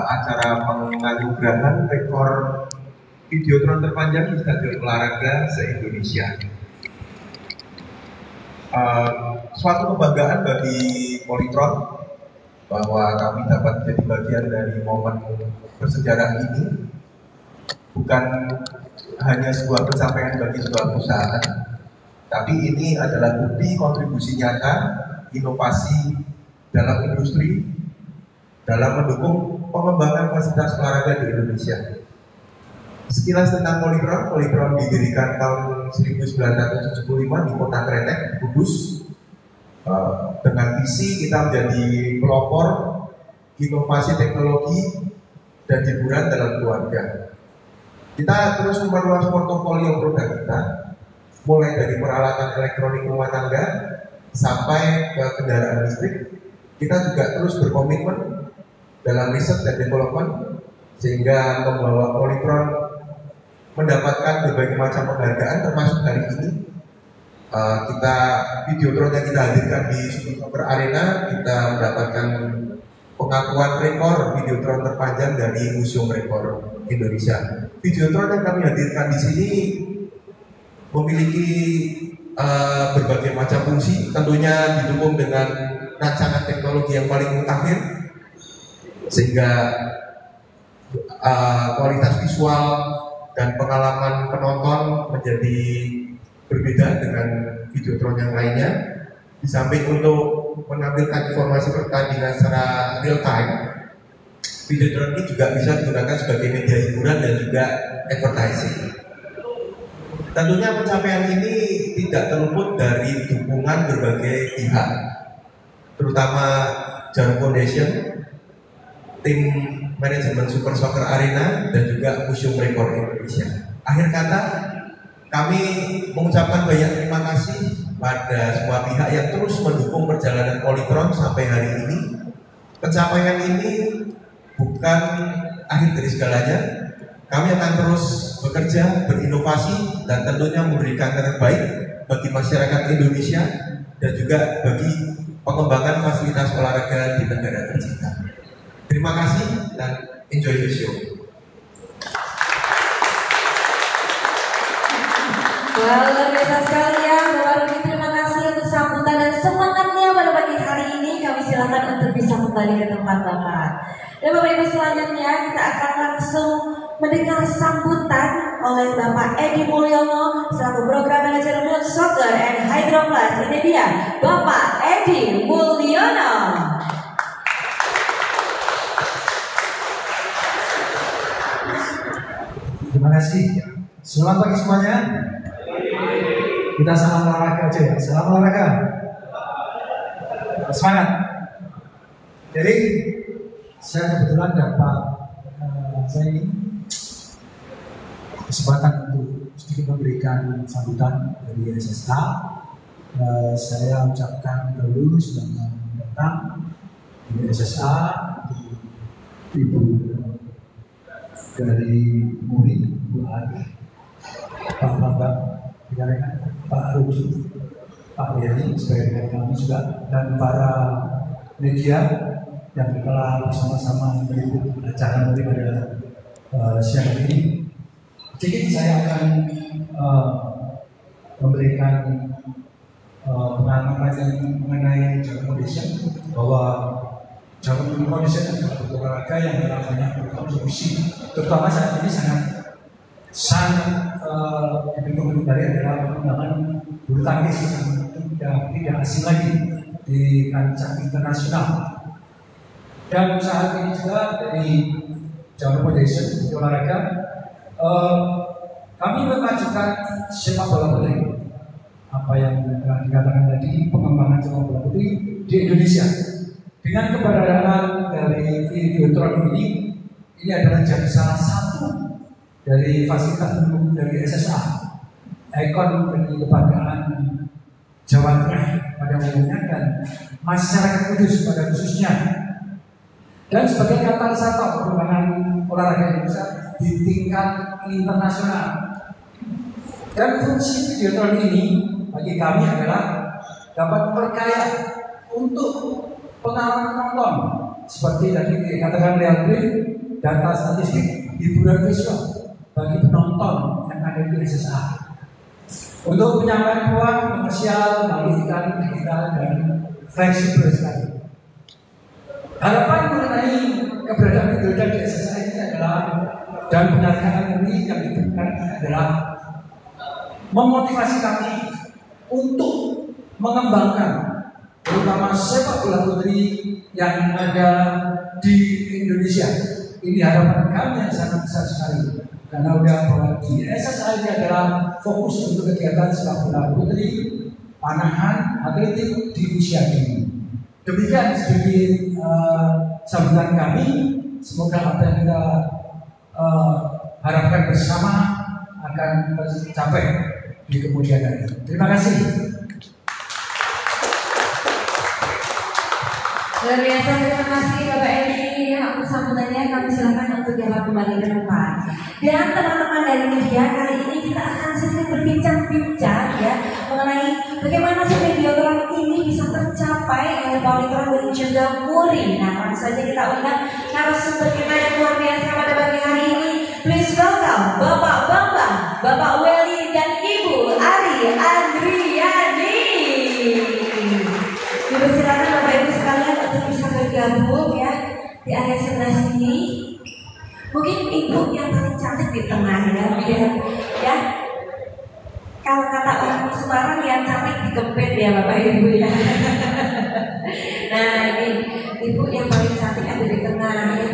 acara penganugerahan rekor videotron terpanjang di stadion olahraga se-Indonesia. Suatu kebanggaan bagi Polytron bahwa kami dapat menjadi bagian dari momen bersejarah ini. Bukan hanya sebuah pencapaian bagi sebuah perusahaan, tapi ini adalah bukti kontribusi nyata inovasi dalam industri dalam mendukung pengembangan fasilitas olahraga di Indonesia. Sekilas tentang Polytron. Polytron didirikan tahun 1975 di Kota Kretek, Kudus. Dengan visi kita menjadi pelopor inovasi teknologi dan hiburan dalam keluarga. Kita terus memperluas portofolio produk kita, mulai dari peralatan elektronik rumah tangga sampai ke kendaraan listrik. Kita juga terus berkomitmen dalam riset dan development sehingga membawa Polytron mendapatkan berbagai macam penghargaan, termasuk hari ini videotron yang kita hadirkan di Super Arena, kita mendapatkan pengakuan rekor videotron terpanjang dari Museum Rekor Indonesia. Videotron yang kami hadirkan di sini memiliki berbagai macam fungsi, tentunya didukung dengan rancangan teknologi yang paling mutakhir, sehingga kualitas visual dan pengalaman penonton menjadi berbeda dengan videotron yang lainnya. Di samping untuk menampilkan informasi pertandingan secara real time, videotron ini juga bisa digunakan sebagai media hiburan dan juga advertising. Tentunya pencapaian ini tidak terluput dari dukungan berbagai pihak, terutama Jarum Foundation, tim manajemen Super Soccer Arena, dan juga Museum Rekor Indonesia. Akhir kata, kami mengucapkan banyak terima kasih pada semua pihak yang terus mendukung perjalanan Polytron sampai hari ini. Pencapaian ini bukan akhir dari segalanya. Kami akan terus bekerja, berinovasi, dan tentunya memberikan yang terbaik bagi masyarakat Indonesia dan juga bagi pengembangan fasilitas olahraga di negara tercinta. Terima kasih dan enjoy the show. Wah, luar biasa sekali ya Bapak Rudi. Terima kasih untuk sambutan dan semangatnya pada pagi hari ini. Kami silakan untuk bisa kembali ke tempat Bapak. Dan Bapak Ibu, selanjutnya kita akan langsung mendengar sambutan oleh Bapak Edi Mulyono selaku Program Manager Mood Soccer and Hydro Plus. Ini dia Bapak Edi Mulyono. Terima kasih. Selamat pagi semuanya. Kita salam olahraga aja ya. Salam olahraga. Semangat. Jadi saya kebetulan dapat saya ini kesempatan untuk sedikit memberikan sambutan dari SSA. Saya ucapkan dulu selamat datang di SSA, Ibu dari Muri, Bu Adi, Pak Bambang, Pak Rudi, Pak Yeri, sebagai kami juga, dan para media yang telah bersama-sama meliput acara Muri pada siang ini. Sedikit saya akan memberikan pengalaman mengenai Jarum Foundation, bahwa Jarum Foundation adalah olahraga yang telah banyak berkontribusi, terutama saat ini sangat didukung dari adalah pengembangan bulu tangkis yang tidak asing lagi di kancah internasional. Dan saat ini juga dari Jarum Foundation olahraga kami memajukan sepak bola putri. Apa yang telah dikatakan tadi, pengembangan sepak bola putri di Indonesia. Dengan keberadaan dari videotron ini adalah jadi salah satu dari fasilitas pendukung dari SSA, ikon dari kebanggaan Jawa Tengah pada umumnya dan masyarakat Kudus pada khususnya, dan sebagai katalisator perkembangan olahraga Indonesia di tingkat internasional. Dan fungsi videotron ini bagi kami adalah dapat memperkaya untuk pengalaman penonton seperti tadi dikatakan Leandri, data statistik hiburan visual bagi penonton yang ada di SSA. Untuk penyampaian uang komersial melalui iklan digital dan fleksibel sekali. Harapan mengenai keberadaan Hidroda di SSA ini adalah dan penghargaan ini yang diberikan adalah memotivasi kami untuk mengembangkan terutama sepak bola putri yang ada di Indonesia. Ini harapan kami yang sangat besar sekali. Karena udah bahwa di SSA ini adalah fokus untuk kegiatan sepak bola putri, panahan, atletik di usia dini. Demikian sedikit sambutan kami. Semoga apa yang kita harapkan bersama akan tercapai di kemudian hari. Terima kasih. Luar biasa, terima kasih Bapak Edi. Untuk sambutannya kami silakan untuk dapat kembali ke tempat. Dan teman-teman dari media, kali ini kita akan sedikit berbincang-bincang ya mengenai bagaimana sih Videotron ini bisa tercapai oleh Polytron dan juga Muri. Nah, langsung saja kita undang narasumber kita yang luar biasa pada pagi hari ini. Please welcome Bapak Bambang, Bapak Weli dan Ibu Ari Andriani. Dipersilakan Bapak Ibu sekalian untuk bisa bergabung ya di area sebelah sini. Mungkin ibu yang paling cantik di tengah ya, biar ya. Kalau kata orang Semarang yang cantik dikempet ya Bapak Ibu ya. Nah ini ibu yang paling cantik ada di tengah ya.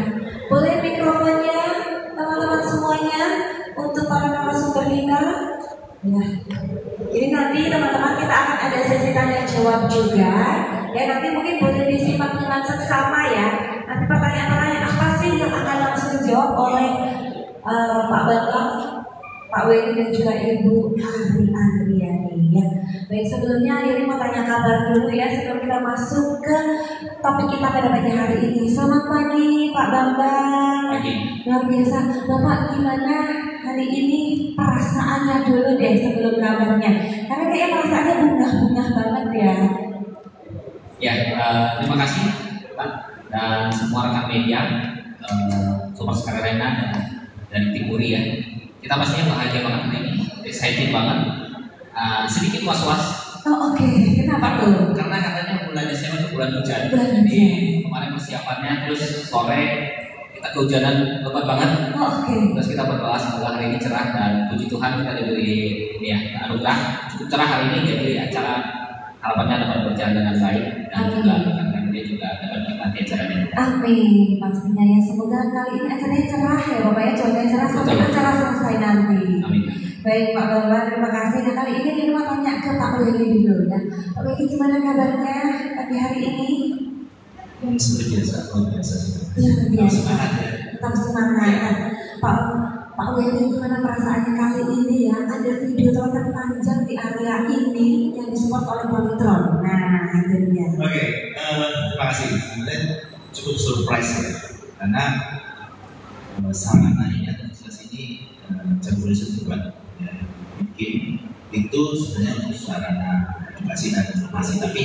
Boleh mikrofonnya teman-teman semuanya untuk para narasumber kita. Ya. Ini nanti teman-teman kita akan ada sesi tanya jawab juga. Ya nanti mungkin boleh disimak dengan seksama ya. Nanti pertanyaan-pertanyaan apa sih yang akan langsung dijawab oleh Pak Bambang, Pak Weli dan juga Ibu Ari Andriani ya. Baik, sebelumnya ini mau tanya kabar dulu ya sebelum kita masuk ke topik kita pada pagi hari ini. Selamat pagi Pak Bambang. Pagi. Luar biasa. Bapak gimana hari ini perasaannya dulu deh sebelum kabarnya? Karena kayaknya perasaannya bunga-bunga banget ya. Ya, terima kasih Pak dan semua rekan media, Sobat Sekararena dan tim Muri ya. Kita pastinya bahagia banget hari ini, excited banget, sedikit was-was. Oh oke. Kenapa tuh? Karena katanya bulan Desember itu bulan hujan. Bulan hujan. Jadi kemarin persiapannya terus sore kita kehujanan lebat banget. Oh, oke. Terus kita berdoa semoga hari ini cerah dan puji Tuhan kita diberi ya anugerah cukup cerah hari ini, jadi acara harapannya dapat berjalan dengan baik dan juga rekan dia juga dapat menikmati acaranya. Amin, pastinya ya. Semoga kali ini acaranya cerah ya Bapak ya, cuacanya cerah sampai acara selesai nanti. Amin. Baik Pak Bambang, terima kasih. Nah kali ini kita mau tanya ke Pak Weli dulu ya. Pak Weli gimana kabarnya pagi hari ini? Seperti biasa, luar biasa. Luar biasa. Semangat ya. Tetap semangat. Pak Weli gimana perasaannya kali ini ya? Ada Videotron terpanjang di area ini yang disupport oleh Polytron. Nah itu dia. Oke, terima kasih. Sebenarnya cukup surprise ya, karena sarana ini atau fasilitas ini jam polisi buat bikin itu sebenarnya untuk sarana edukasi dan informasi, tapi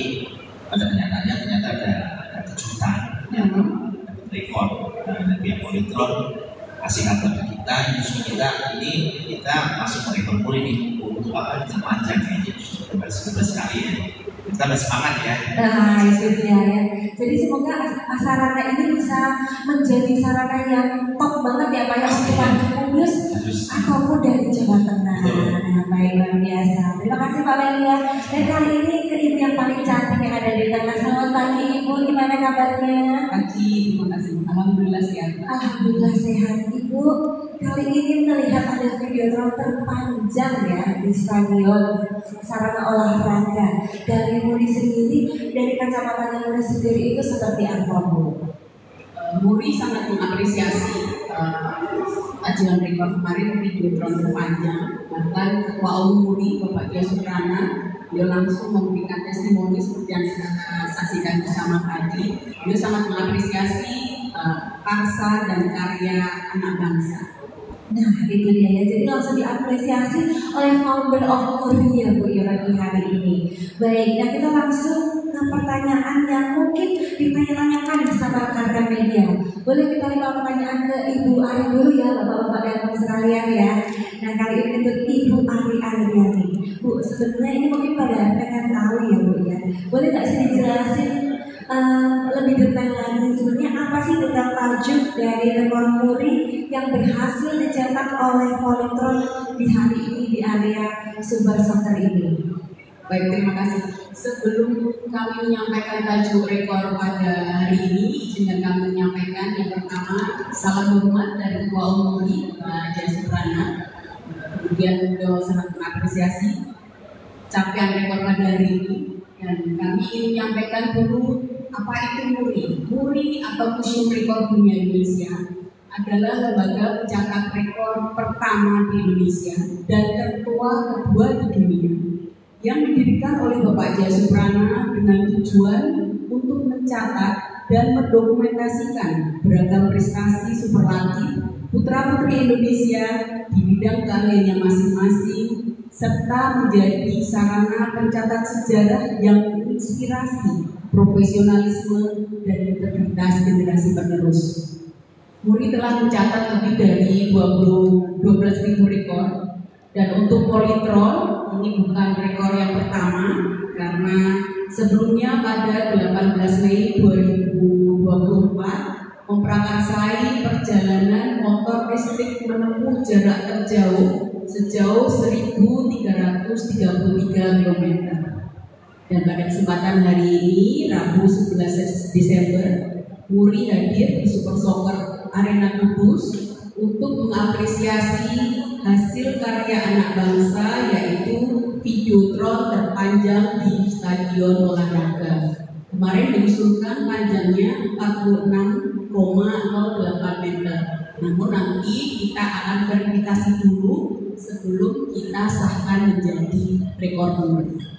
pada kenyataannya ternyata ada kejutan, ternyata ada rekor dari pihak Polytron kasih kabar ke kita, justru ini kita masuk ke rekor Muri ini untuk apa? Terpanjang kayaknya justru sekali ya. Kita bersemangat ya. Nah itu dia ya. Jadi semoga sarana ini bisa menjadi sarana yang top banget ya Pak ya untuk warga Kudus ataupun dari Jawa Tengah. Nah baik, luar biasa. Terima kasih Pak Weli ya. Dan kali ini ke ibu yang paling cantik yang ada di tengah. Selamat pagi Ibu, gimana kabarnya? Pagi, terima kasih. Alhamdulillah sehat. Alhamdulillah sehat Ibu. Kali ini melihat ada Videotron terpanjang ya di stadion sarana olahraga. Dari Muri sendiri, dari kacamata Muri sendiri itu seperti apa Bu? Muri sangat mengapresiasi ajuan rekor kemarin Videotron terpanjang. Bahkan Ketua Umum Muri Bapak Dio Suprana, dia langsung memberikan testimoni seperti yang kita saksikan bersama tadi. Dia sangat mengapresiasi karsa dan karya anak bangsa. Nah itu dia ya, jadi langsung diapresiasi oleh founder of Muri ya Bu ya pagi hari ini. Baik, nah kita langsung ke pertanyaan yang mungkin ditanya-tanyakan sama rekan-rekan media. Boleh kita lempar pertanyaan ke Ibu Ari dulu ya, Bapak-bapak dan Ibu sekalian ya. Nah, kali ini untuk Ibu Ari Ariani. Bu, sebenarnya ini mungkin pada pengen tahu ya Bu ya. Boleh nggak sih dijelasin lebih detail lagi sebenarnya apa sih tentang tajuk dari rekor muri yang berhasil dicetak oleh Polytron di hari ini di area Super Soccer ini? Baik, terima kasih. Sebelum kami menyampaikan tajuk rekor pada hari ini, izinkan kami menyampaikan yang pertama, salam hormat dari Ketua Umum MURI, Pak Jaya Suprana. Kemudian beliau sangat mengapresiasi capaian rekor pada hari ini. Dan kami ingin menyampaikan dulu apa itu MURI. MURI atau Museum Rekor Dunia Indonesia adalah lembaga pencatat rekor pertama di Indonesia dan kedua di dunia yang didirikan oleh Bapak Jaya Suprana dengan tujuan untuk mencatat dan mendokumentasikan beragam prestasi superlatif putra-putri Indonesia di bidang keahliannya masing-masing serta menjadi sarana pencatat sejarah yang menginspirasi profesionalisme dan integritas generasi penerus. MURI telah mencatat lebih dari 12.000 rekor, dan untuk Polytron ini bukan rekor yang pertama karena sebelumnya pada 18 Mei 2024 memprakarsai perjalanan motor listrik menempuh jarak terjauh sejauh 1.333 km. Dan pada kesempatan hari ini, Rabu 11 Desember, MURI hadir di Super Soccer Arena Kudus untuk mengapresiasi hasil karya anak bangsa, yaitu videotron terpanjang di Stadion Olahraga. Kemarin diusulkan panjangnya 46,08 meter. Namun nanti kita akan verifikasi dulu sebelum kita sahkan menjadi rekor MURI.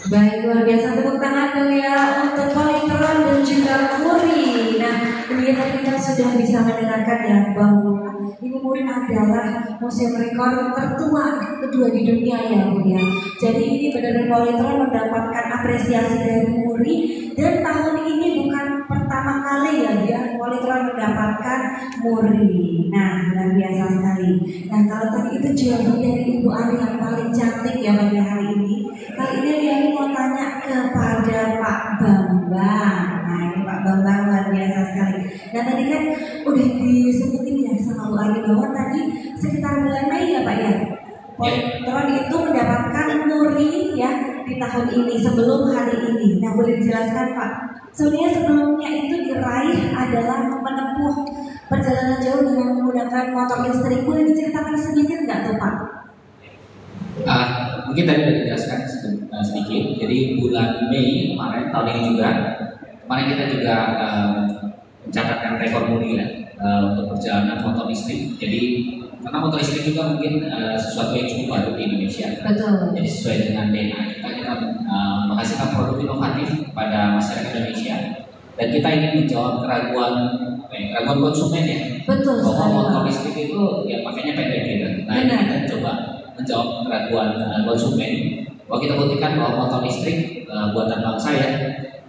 Baik, luar biasa, tepuk tangan dong ya untuk Polytron dan juga MURI. Nah, ini kita sudah bisa mendengarkan ya bahwa ini MURI adalah museum rekor tertua kedua di dunia ya Bu ya. Jadi ini benar-benar Polytron mendapatkan apresiasi dari MURI, dan tahun ini bukan pertama kali ya Polytron mendapatkan MURI. Nah, luar biasa sekali. Nah, kalau tadi itu jawaban dari Ibu Ari yang paling cantik ya pada hari ini. Kali ini dia mau tanya kepada Pak Bambang. Nah, ini Pak Bambang luar biasa sekali. Nah, tadi kan udah disebutin ya sama Bu Ari bahwa tadi sekitar bulan Mei ya Pak ya, Polytron itu mendapatkan MURI ya di tahun ini sebelum hari ini. Nah, boleh dijelaskan Pak? Sebenarnya sebelumnya itu diraih adalah menempuh perjalanan jauh dengan menggunakan motor listrik. Boleh diceritakan sedikit nggak tuh Pak? Mungkin tadi sudah dijelaskan sedikit. Jadi bulan Mei kemarin, tahun ini juga, kemarin kita juga mencatatkan rekor MURI ya, untuk perjalanan motor listrik. Jadi karena motor listrik juga mungkin sesuatu yang cukup baru di Indonesia. Betul. Jadi sesuai dengan DNA kita menghasilkan produk inovatif pada masyarakat Indonesia, dan kita ingin menjawab keraguan konsumen ya. Betul. Bahwa motor listrik itu ya pakainya pendek gitu. Nah, ini kita coba menjawab keraguan konsumen bahwa kita buktikan bahwa motor listrik buatan bangsa ya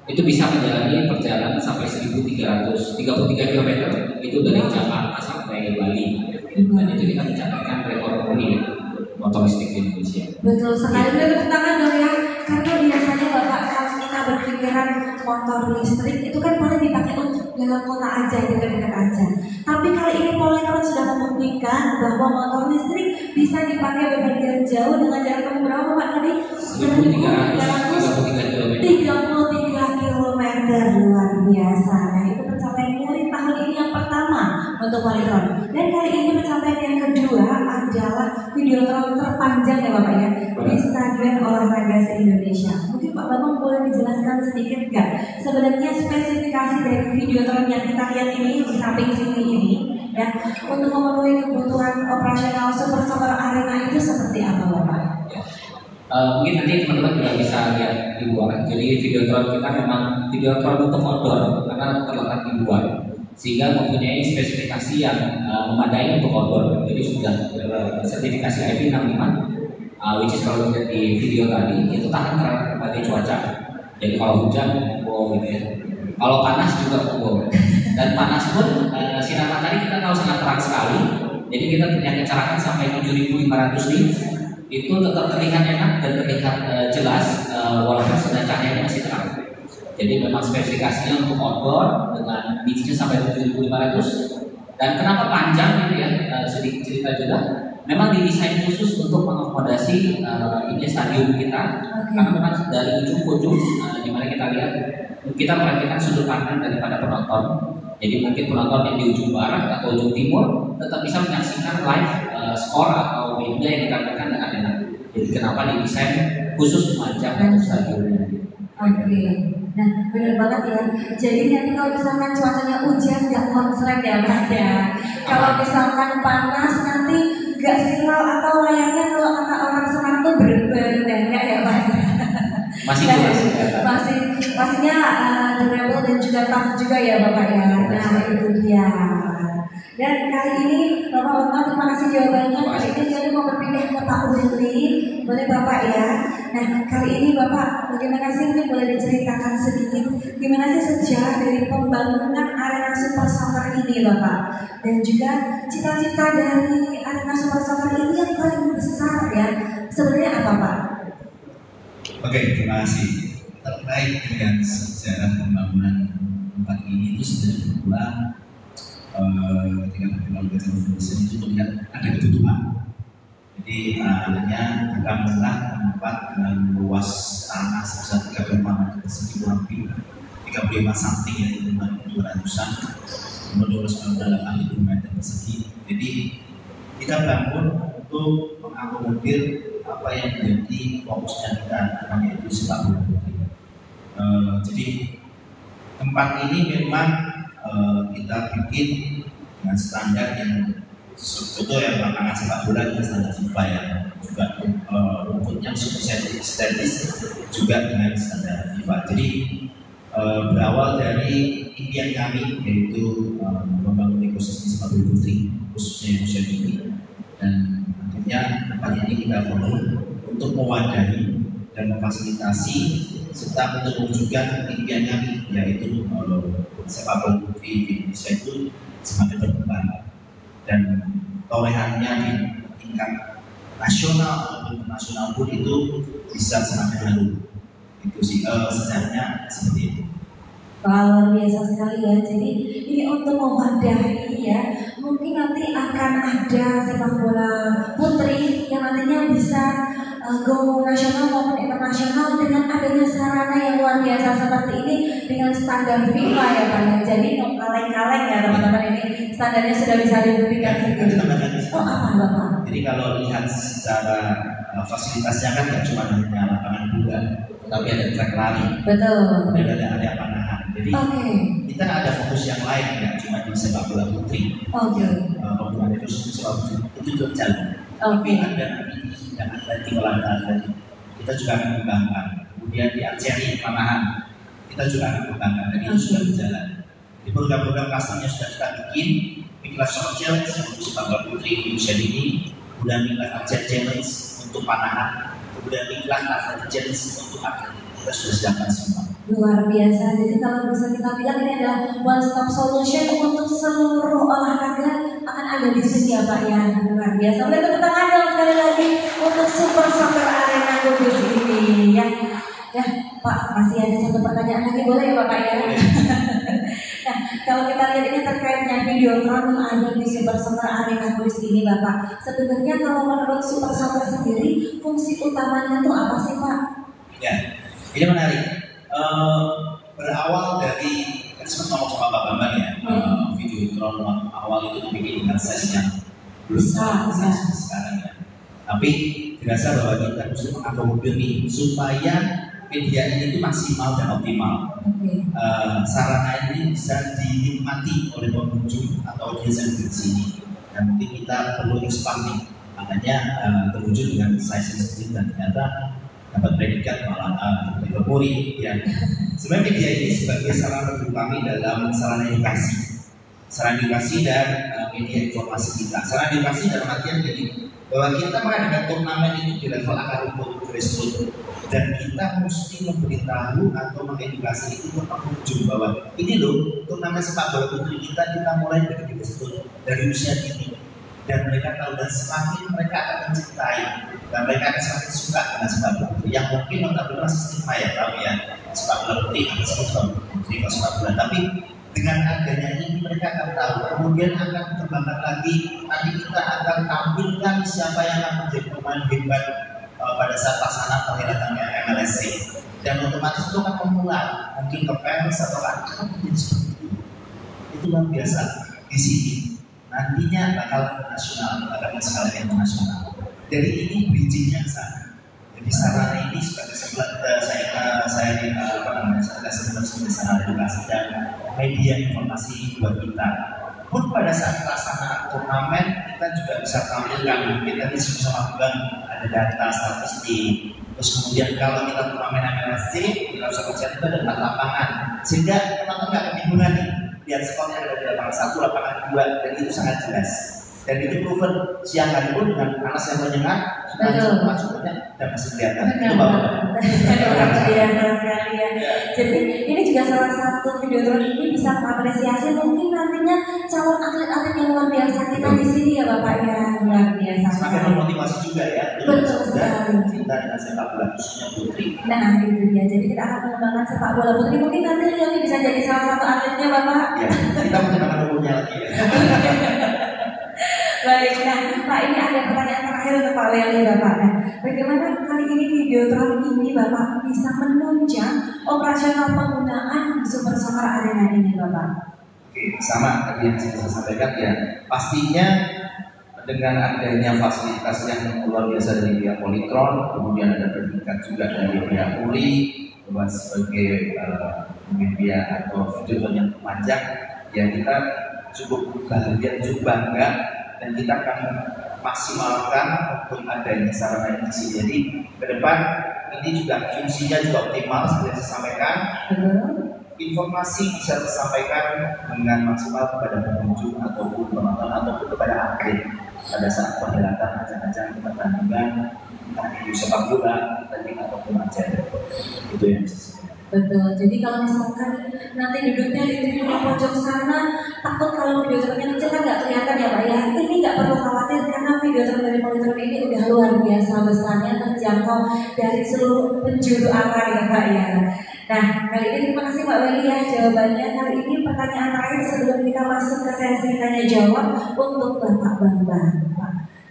itu bisa menjalani perjalanan sampai 1.333 km itu dari Jakarta sampai Bali, dan itu kita mencatatkan rekor MURI motor listrik di Indonesia. Betul sekali, tepuk tangan dong ya, karena biasanya Bapak kalau kita berpikiran motor listrik itu kan paling dipakai untuk dalam kota aja, dekat-dekat aja. Tapi kali ini Polytron sudah membuktikan bahwa motor listrik bisa dipakai berpergian jauh dengan jarak berapa Pak tadi? 1.333 km, luar biasa. Nah, itu pencapaian MURI tahun ini yang pertama untuk Polytron. Dan kali ini pencapaian yang kedua adalah videotron terpanjang ya Bapak ya di Stadion Olahraga se-Indonesia. Mungkin Pak Bambang boleh dijelaskan sedikit nggak sebenarnya spesifikasi dari videotron yang kita lihat ini di samping sini ini ya untuk memenuhi kebutuhan operasional Super Soccer Arena itu seperti apa Bapak? Mungkin nanti teman-teman juga bisa lihat di luar. Jadi videotron kita memang videotron untuk outdoor karena terletak di luar, sehingga mempunyai spesifikasi yang memadai untuk outdoor. Jadi sudah sertifikasi IP65, which is kalau lihat di video tadi itu tahan terhadap berbagai cuaca. Jadi kalau hujan wow gitu ya. Kalau panas juga wow. Dan panas pun sinar matahari kita tahu sangat terang sekali. Jadi kita punya kecerahan sampai 7.500 nits. Itu tetap terlihat enak dan terlihat jelas walaupun sedang cahayanya masih terang. Jadi memang spesifikasinya untuk outdoor dengan nitsnya sampai 7.500. Dan kenapa panjang gitu ya? Sedikit cerita juga. Memang didesain khusus untuk mengakomodasi ini stadium kita. Karena memang dari ujung ke ujung, di mana kita lihat, kita perhatikan sudut pandang daripada penonton. Jadi mungkin penonton yang di ujung barat atau ujung timur tetap bisa menyaksikan live skor atau media yang ditampilkan dengan enak. Jadi kenapa didesain khusus memanjang untuk stadionnya? Oke, nah benar banget ya. Jadi nanti kalau misalkan cuacanya hujan nggak konslet ya Pak ya. Kalau misalkan panas nanti nggak silau atau layaknya kalau kata orang Semarang tuh berbeda ya Pak. Pastinya durable dan juga tough juga ya Bapak ya. Nah itu dia. Dan kali ini Bapak Otto, terima kasih jawabannya. Kali ini saya mau berpindah ke Pak Willy, boleh Bapak ya. Nah kali ini Bapak, bagaimana sih ini boleh diceritakan sedikit gimana sih sejarah dari pembangunan arena Super Soccer ini Bapak, dan juga cita-cita dari arena Super Soccer ini yang paling besar ya sebenarnya apa Pak? Oke, terima kasih. Terkait dengan sejarah pembangunan tempat ini itu sebenarnya bermula ketika terkenal Gajah Indonesia itu melihat ada kebutuhan. Jadi hanya dibangunlah tempat dengan luas tanah sebesar 35 meter persegi kurang lebih 35 something ya, 5.200-an, kemudian 28 meter persegi. Jadi kita bangun untuk mengakomodir apa yang menjadi fokusnya kita, yaitu sepak bola putri. Jadi tempat ini memang kita bikin dengan standar yang contoh yang lapangan sepak bola dengan standar FIFA ya, juga rumputnya super estetis juga dengan standar FIFA. Jadi berawal dari impian kami yaitu membangun ekosistem sepak bola putri khususnya Indonesia ini, dan akhirnya tempat ini kita bangun untuk mewadahi dan memfasilitasi serta untuk mewujudkan impian kami yaitu sepak bola putri di Indonesia itu semakin berkembang dan tolerannya di tingkat nasional atau internasional pun itu bisa semakin menurun. Itu sih sejarahnya seperti itu. Luar biasa sekali ya. Jadi ini untuk mewadahi ya, mungkin nanti akan ada sepak bola putri yang nantinya bisa go nasional maupun internasional dengan adanya sarana yang luar biasa seperti ini dengan standar FIFA ya Pak ya. Jadi no kaleng-kaleng ya teman-teman, ini standarnya sudah bisa diberikan sendiri. Oh apa Bapak? Jadi kalau lihat secara fasilitasnya kan tidak cuma hanya lapangan bola, tapi ada track lari. Betul. Dan ada panahan. Jadi kita ada fokus yang lain, tidak cuma di sepak bola putri. Pembangunan ekosistem sepak bola itu juga jalan. Tapi ada yang atletik, olahraga kita juga akan mengembangkan. Kemudian di archery panahan kita juga akan mengembangkan, dan itu sudah berjalan. Di program-program customnya sudah kita bikin, Miklas Soccer Challenge untuk sepak bola putri Indonesia ini, kemudian Miklas Archery Challenge untuk panahan, kemudian Miklas Athletic Challenge untuk atletik. Kita sudah sedangkan semua. Luar biasa. Jadi kalau bisa kita bilang ini adalah one stop solution untuk seluruh olahraga akan ada di sini ya Pak ya. Luar biasa. Boleh tepuk tangan dong sekali lagi untuk Super Soccer Arena Kudus ini ya. Ya Pak, masih ada satu pertanyaan lagi, boleh ya Bapak ya? Nah, kalau kita lihat ini terkaitnya Videotron yang ada di Super Soccer Arena Kudus ini Bapak, sebenarnya kalau menurut Super Soccer sendiri fungsi utamanya itu apa sih Pak? Ya, ini menarik. Berawal dari sempat ngomong sama Pak Bambang ya, Videotron awal itu dibikin dengan size yang belum sekarang ya. Tapi dirasa bahwa kita harus mengakomodir nih supaya media ini itu maksimal dan optimal. Sarana ini bisa dinikmati oleh pengunjung atau audiens yang di sini. Dan mungkin kita perlu expanding, makanya terwujud dengan size yang seperti dan ternyata dapat predikat malah kategori yang sebenarnya media ini sebagai sarana bagi kami dalam sarana edukasi. sarana edukasi dan media informasi kita. Sarana edukasi dalam artian jadi bahwa kita mengadakan turnamen itu di level akar rumput grassroots dan kita mesti memberitahu atau mengedukasi itu ke pengunjung bahwa ini loh turnamen sepak bola putri kita mulai dari grassroots dari usia dini dan mereka tahu dan semakin mereka akan mencintai dan mereka akan semakin suka dengan sepak bola putri yang mungkin notabene masih stigma ya tahu ya sepak bola putri atau sepak bola tapi dengan adanya ini mereka akan tahu, kemudian akan dikembangkan lagi. Nanti kita akan tampilkan siapa yang akan menjadi pemain hebat pada saat pelaksanaan perhelatan MLSC. Dan otomatis itu akan memulai, mungkin ke Pers atau akan menjadi seperti itu. Itu luar biasa di sini. Nantinya bakal nasional, akan skala internasional. Jadi ini bridging-nya ke sana. Jadi sarana ini sebagai saya sebagai sarana edukasi dan media informasi buat kita. Pun pada saat pelaksanaan turnamen kita juga bisa tampilkan, kita bisa melakukan ada data statistik. Terus kemudian kalau kita turnamen MLSC kita bisa kerja juga dengan lapangan, sehingga teman-teman nggak kebingungan nih. Lihat skornya ada di lapangan 1, lapangan 2 dan itu sangat jelas. Dan itu proven siang hari pun dengan panas yang menyengat, masuknya dan masih kelihatan. Itu bapak. Biasa sekali ya. Jadi ini juga salah satu videotron ini bisa mengapresiasi mungkin nantinya calon atlet-atlet yang luar biasa kita di sini ya Bapak ya, luar biasa. Semakin memotivasi juga ya. Betul sekali. Cinta dengan sepak bola khususnya putri. Nah itu dia. Jadi kita akan mengembangkan sepak bola putri. Mungkin nanti Leoni bisa jadi salah satu atletnya Bapak. Ya, kita mengembangkan umurnya lagi ya. Baik, nah Pak ini ada pertanyaan terakhir untuk Pak Leli Bapak. Nah, bagaimana kali ini videotron ini Bapak bisa menunjang operasional penggunaan Super Soccer Arena ini Bapak? Oke, sama tadi yang saya sampaikan ya. Pastinya dengan adanya fasilitas yang luar biasa dari pihak Polytron, kemudian ada pendidikan juga dari pihak URI, buat sebagai media atau videotron yang panjang, ya kita cukup bahagia, cukup bangga. Dan kita akan maksimalkan untuk adanya sarana edukasi. Jadi ke depan ini juga fungsinya juga optimal seperti yang saya sampaikan. Informasi bisa disampaikan dengan maksimal kepada pengunjung ataupun penonton ataupun kepada atlet pada saat perhelatan ajang-ajang pertandingan entah itu sepak bola, pertandingan ataupun ajang. Itu yang bisa saya. Betul, jadi kalau misalkan nanti duduknya di tribun pojok sana, takut kalau videotronnya kecil kan nggak kelihatan ya Pak ya. Ini nggak perlu khawatir karena videotron dari Polytron ini udah luar biasa besarnya, terjangkau dari seluruh penjuru arah ya Pak ya. Nah, kali ini terima kasih Pak Weli ya jawabannya. Kali ini pertanyaan terakhir sebelum kita masuk ke sesi tanya jawab untuk Bapak Bambang.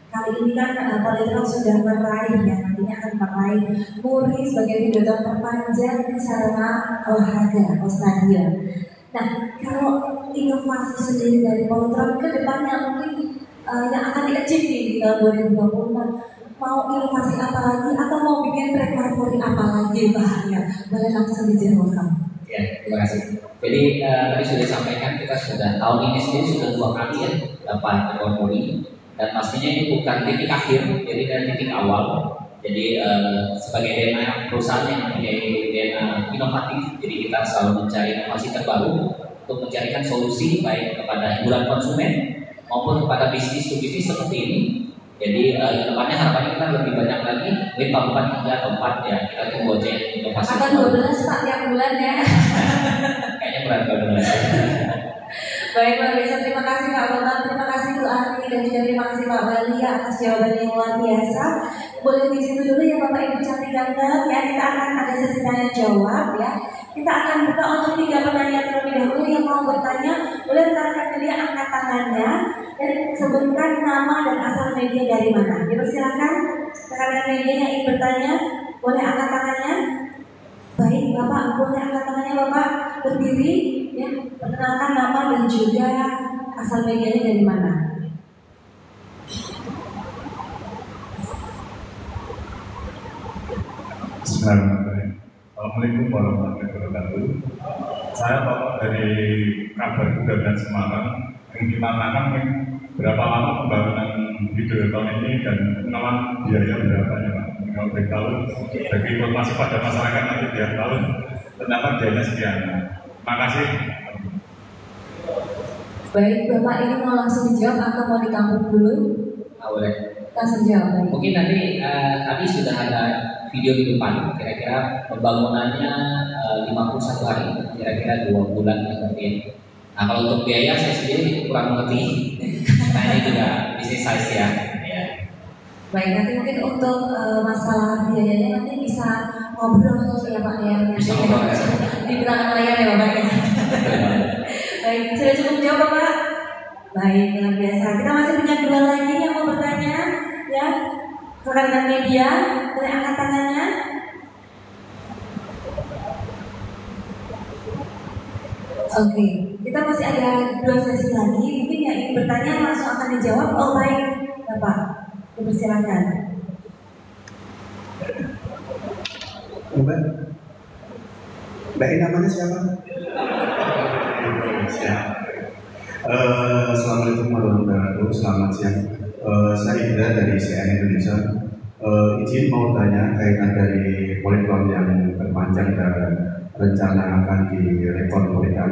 Kali ini kan Polytron sudah meraih ya, nantinya akan meraih MURI sebagai videotron terpanjang di sarana olahraga atau stadion. Nah, kalau inovasi sendiri dari Polytron ke depannya mungkin yang akan di-achieve di tahun 2020, mau inovasi apa lagi atau mau bikin rekor apa lagi Pak ya? Boleh langsung dijawab. Ya, terima kasih. Jadi tadi sudah disampaikan kita sudah tahun ini sendiri sudah 2 kali ya dapat rekor MURI. Dan pastinya ini bukan titik akhir, jadi dari titik awal. Jadi sebagai DNA perusahaan yang mempunyai DNA inovatif, jadi kita selalu mencari inovasi terbaru untuk mencarikan solusi baik kepada hiburan konsumen maupun kepada bisnis to bisnis seperti ini. Jadi kedepannya harapannya kita lebih banyak lagi, 5 hingga 4 ya. Kita tunggu aja inovasi. Akan 12 Pak tiap bulan ya. Kayaknya berat 12. Baik, luar biasa. Terima kasih Pak Bambang, terima kasih Bu Ari, dan juga terima kasih Pak Bali ya atas jawabannya yang luar biasa. Boleh di situ dulu ya Bapak Ibu cantik ganteng ya. Kita akan ada sesi tanya jawab ya. Kita akan buka untuk 3 penanya terlebih dahulu yang mau bertanya. Boleh rekan-rekan media angkat tangannya dan sebutkan nama dan asal media dari mana. Dipersilakan rekan-rekan media yang ingin bertanya, boleh angkat tangannya. Baik Bapak, boleh angkat tangannya Bapak, berdiri ya, perkenalkan nama dan juga asal medianya dari mana. Bismillahirrahmanirrahim. Assalamualaikum warahmatullahi wabarakatuh. Saya Bapak dari Kabar Budaya Semarang yang ditanyakan berapa lama pembangunan videotron ini dan pengenalan biaya berapanya Pak? Kalau beritahu bagi informasi pada masyarakat nanti tiap tahun ternyata biayanya sekian. Terima kasih. Baik, Bapak ini mau langsung dijawab atau mau ditampung dulu? Boleh. Langsung jawab. Baik. Mungkin nanti tadi sudah ada video di depan, kira-kira pembangunannya 51 hari, kira-kira 2 bulan berarti. Nah kalau untuk biaya saya sendiri kurang mengerti, karena ini juga bisnis size ya. Baik, nanti mungkin untuk masalah biayanya nanti bisa ngobrol ya Pak ya. Bisa ngobrol ya. Di belakang layar ya Bapak ya. Baik, sudah cukup jawab Bapak? Baik, luar biasa. Kita masih punya 2 lagi yang mau bertanya ya. Rekan-rekan media, boleh angkat tangannya. Oke, kita masih ada 2 sesi lagi. Mungkin yang ingin bertanya langsung akan dijawab. Oh baik, Bapak, dipersilakan. Mbak ini namanya siapa? Assalamualaikum warahmatullahi wabarakatuh. Selamat siang. Saya Indra dari CNN Indonesia. Izin mau tanya kaitan dari poligon yang berpanjang dan rencana akan direkonstruksikan.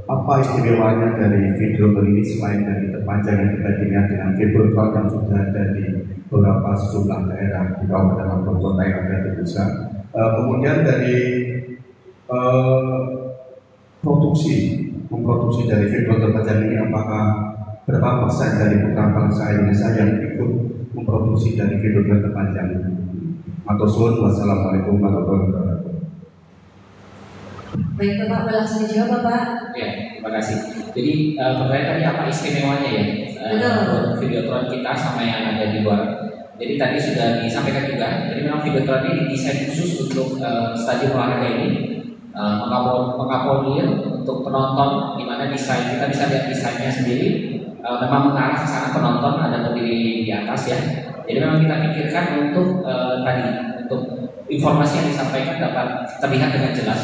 Apa istimewanya dari video ini selain dari terpanjang yang dibandingkan dengan Videotron yang sudah ada di beberapa sejumlah daerah di kabupaten maupun kota yang ada di Indonesia. Kemudian dari memproduksi dari video terpanjang ini, apakah berapa persen dari putra bangsa Indonesia yang ikut memproduksi dari video terpanjang? Wassalamualaikum warahmatullahi wabarakatuh. Baik Bapak, boleh langsung dijawab Bapak? Ya, terima kasih. Jadi pertanyaan tadi apa istimewanya ya Videotron kita sama yang ada di luar. Jadi tadi sudah disampaikan juga. Jadi memang Videotron ini desain khusus untuk stadion olahraga ini, mengakomodir untuk penonton, di mana desain kita bisa lihat desainnya sendiri. Memang mengarah ke sana, penonton ada berdiri di atas ya. Jadi memang kita pikirkan untuk untuk informasi yang disampaikan dapat terlihat dengan jelas.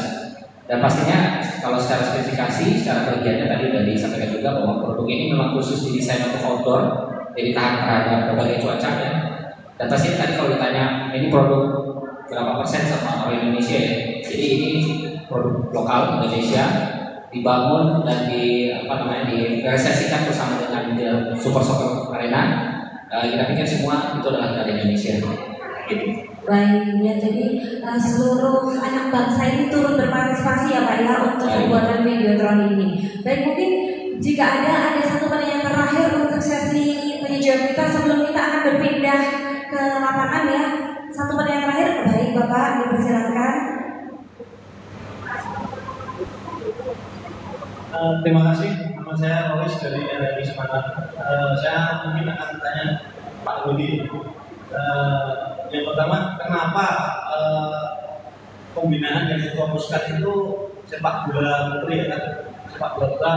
Dan pastinya kalau secara spesifikasi, secara kelebihannya tadi sudah disampaikan juga bahwa produk ini memang khusus didesain untuk outdoor, jadi tahan terhadap berbagai cuaca ya. Dan pastinya tadi kalau ditanya ini produk berapa persen sama orang Indonesia ya. Jadi ini produk lokal Indonesia, dibangun dan direalisasikan bersama dengan Super Soccer Arena. Kita pikir semua itu adalah dari Indonesia. Gitu. Baik, ya jadi seluruh anak bangsa ini turut berpartisipasi ya Pak ya untuk pembuatan Videotron ini. Baik, mungkin jika ada satu pertanyaan terakhir untuk sesi penjawab kita sebelum kita akan berpindah ke lapangan ya. Satu pertanyaan terakhir, baik Bapak dipersilakan. Terima kasih. Nama saya Rolis dari RRI Semarang. Saya mungkin akan bertanya Pak Budi. Yang pertama, kenapa pembinaan yang difokuskan itu sepak bola putri kan? Sepak bola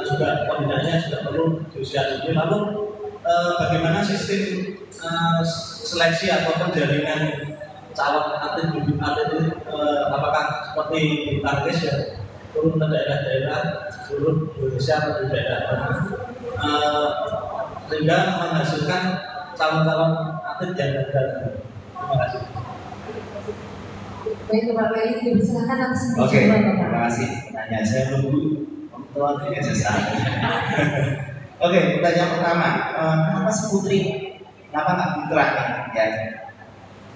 juga pembinaannya juga perlu di usia dini. Lalu bagaimana sistem seleksi atau penjaringan calon atlet bibit atlet ini? Apakah seperti di Tarkis ya turun ke daerah-daerah seluruh Indonesia atau di daerah mana? Sehingga menghasilkan calon-calon atlet yang ada. Terima kasih. Baik Bapak Weli, dipersilakan langsung dijawab Oke, Bapak. terima kasih. Pertanyaan saya dulu. Oke, pertanyaan pertama, kenapa si Putri? Kenapa nggak Putra nih? Ya,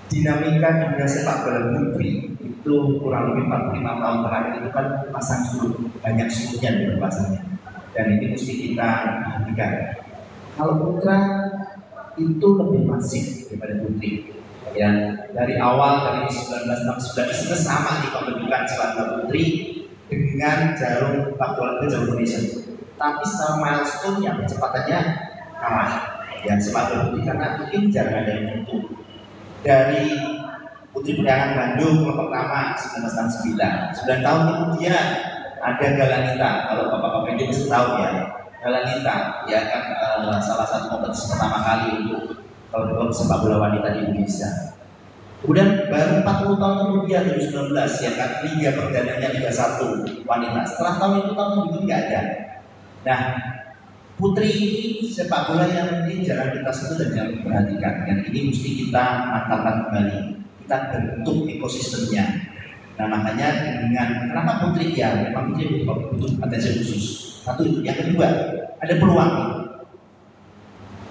dinamika dunia sepak bola putri itu kurang lebih 45 tahun terakhir itu kan pasang surut, banyak surutnya di pasangnya, dan ini mesti kita perhatikan. Kalau putra itu lebih masif daripada putri. Ya, dari awal dari 1969 itu sama di pembentukan sepak bola putri dengan jarum sepak bola jarum Indonesia. Tapi secara milestone yang kecepatannya kalah. Ya, sepak bola putri karena mungkin jarang ada yang menentu. Dari Putri Perangan Bandung yang pertama 1969, 9 tahun kemudian ada Galanita. Kalau bapak-bapak ini mesti tahu ya. Galanita ya kan salah satu kompetisi pertama kali untuk kalau sepak bola wanita di Indonesia. Kemudian baru 40 tahun kemudian 2019 ya kan Liga Perdananya Liga 1 wanita. Setelah tahun itu nggak ada. Nah, putri ini sepak bola yang ini jarang kita sentuh dan jarang diperhatikan. Yang ini mesti kita mantapkan kembali. Kita bentuk ekosistemnya. Nah makanya dengan kenapa putri ya memang putri butuh atensi khusus. Satu itu. Yang kedua, ada peluang.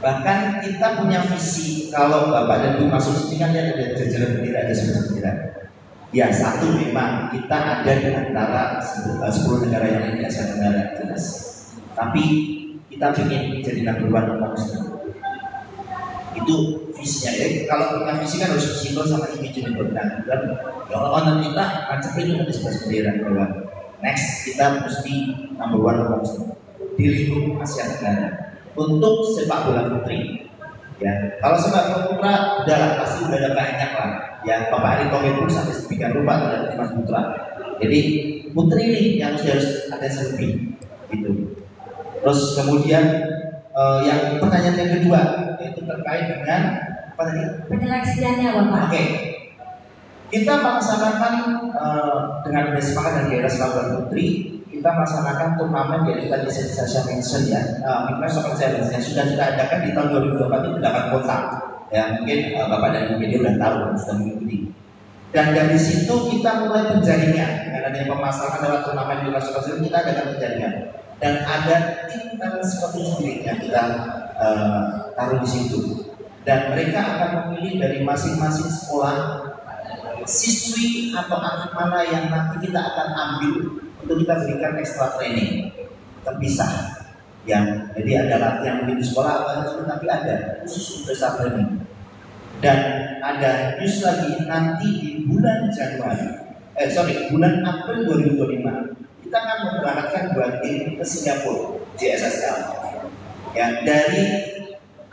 Bahkan kita punya visi, kalau Bapak dan Ibu masuk sini kan ada jajaran bendera, ada 11 bendera. Ya, satu memang kita ada di antara 10 negara yang lain di Asia Tenggara, jelas. Tapi kita ingin jadi number one umat Muslim. Itu visinya. Kalau punya visi kan harus simpel sama individu. Dan kalau honor kita macam itu ada 11 bendera bahwa next kita mesti number one umat Muslim di lingkup Asia Tenggara untuk sepak bola putri. Ya, kalau sepak bola putra udah lah, pasti udah ada banyak lah. Ya, Bapak Erick Thohir pun sampai sedemikian rupa terhadap Mas Putra. Jadi putri ini yang harus ada lebih gitu. Terus kemudian yang pertanyaan yang kedua yaitu terkait dengan apa tadi? Penyeleksiannya, Bapak. Oke. Kita melaksanakan dengan semangat dan gairah sepak bola putri, kita melaksanakan turnamen yang tadi saya mention ya, Midwest Soccer Challenge yang sudah kita adakan di tahun 2024 itu 8 kota. Ya mungkin Bapak dan Ibu media sudah tahu dan sudah mengikuti. Dan dari situ kita mulai penjaringan dengan adanya pemasaran lewat turnamen di Midwest Soccer Challenge, kita adakan penjaringan dan ada tim scouting spirit yang kita taruh di situ. Dan mereka akan memilih dari masing-masing sekolah siswi atau anak mana yang nanti kita akan ambil untuk kita berikan extra training terpisah. Ya, jadi ada latihan di sekolah tapi ada khusus untuk extra training. Dan ada news lagi nanti di bulan bulan April 2025 kita akan memberangkatkan 2 tim ke Singapura JSSL. Ya, dari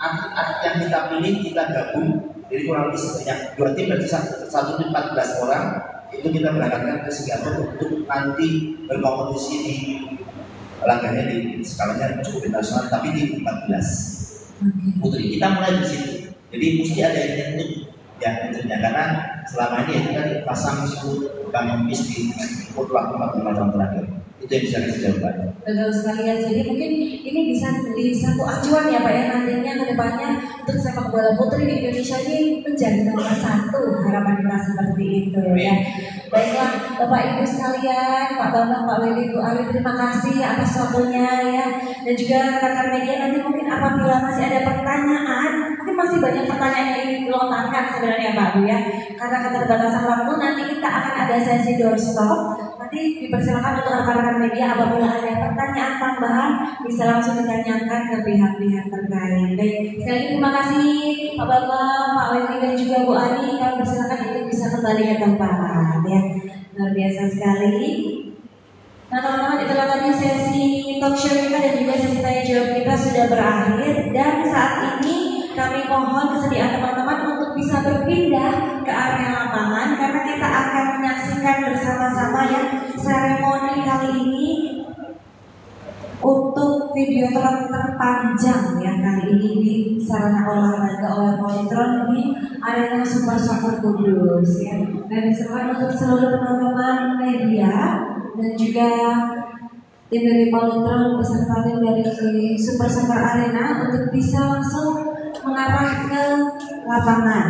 atlet yang kita pilih kita gabung. Jadi kurang lebih sebanyak 2 tim berarti 1 tim 14 orang itu kita berangkatkan ke Singapura untuk nanti berkompetisi di laga di skalanya cukup internasional tapi di 14 putri. Kita mulai di situ. Jadi mesti ada insentif ya tentunya karena selama ini kita dipasang suku bangun bis di waktu 45 tahun terakhir. Itu yang bisa kita jawab. Betul sekali ya. Jadi mungkin ini bisa di satu acuan ya Pak ya nantinya ke depannya untuk sepak bola putri di Indonesia ini menjadi nomor 1. Harapan kita seperti itu ya. Baiklah Bapak Ibu sekalian, Pak Bambang, Pak Willy, Bu Ari, terima kasih atas waktunya ya. Dan juga rekan media nanti mungkin apabila masih ada pertanyaan, mungkin masih banyak pertanyaan yang ingin dilontarkan sebenarnya Pak Bu ya. Karena keterbatasan waktu nanti kita akan ada sesi doorstop. Nanti dipersilakan untuk rekan-rekan media apabila ada pertanyaan tambahan bisa langsung ditanyakan ke pihak-pihak terkait. Baik, sekali lagi terima kasih Pak Bambang, Pak Willy dan juga Bu Ari. Kami persilakan untuk bisa kembali ke tempat ya. Luar biasa sekali. Nah teman-teman, itulah tadi sesi talk show kita dan juga sesi tanya jawab kita sudah berakhir. Dan saat ini kami mohon kesediaan teman-teman untuk bisa berpindah ke area lapangan karena kita akan menyaksikan bersama-sama ya seremoni kali ini untuk video terpanjang ya kali ini di sarana olahraga oleh Polytron di arena Super Soccer Kudus ya. Dan diserahkan untuk seluruh teman-teman media dan juga tim dari Polytron beserta tim dari Super Soccer Arena untuk bisa langsung mengarah ke lapangan.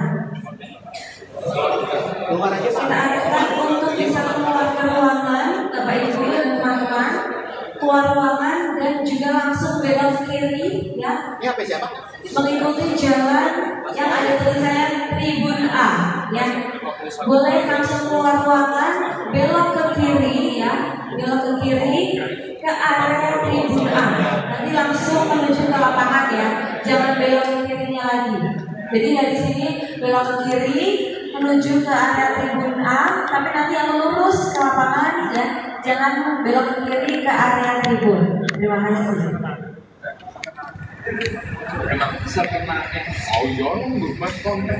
Kita arahkan untuk bisa keluar ke ruangan, Bapak Ibu dan teman-teman, keluar ruangan dan juga langsung belok kiri ya. Ini apa siapa? Mengikuti jalan yang ada tulisan Tribun A ya. Boleh langsung keluar ruangan, belok ke kiri ya, belok ke kiri ke area Tribun A. Nanti langsung menuju ke lapangan ya, jangan belok ke kirinya lagi. Jadi dari sini belok ke kiri menuju ke area Tribun A, tapi nanti yang lurus ke lapangan ya, jangan belok ke kiri ke area tribun. Terima kasih. Enak bisa kena audio lu konten.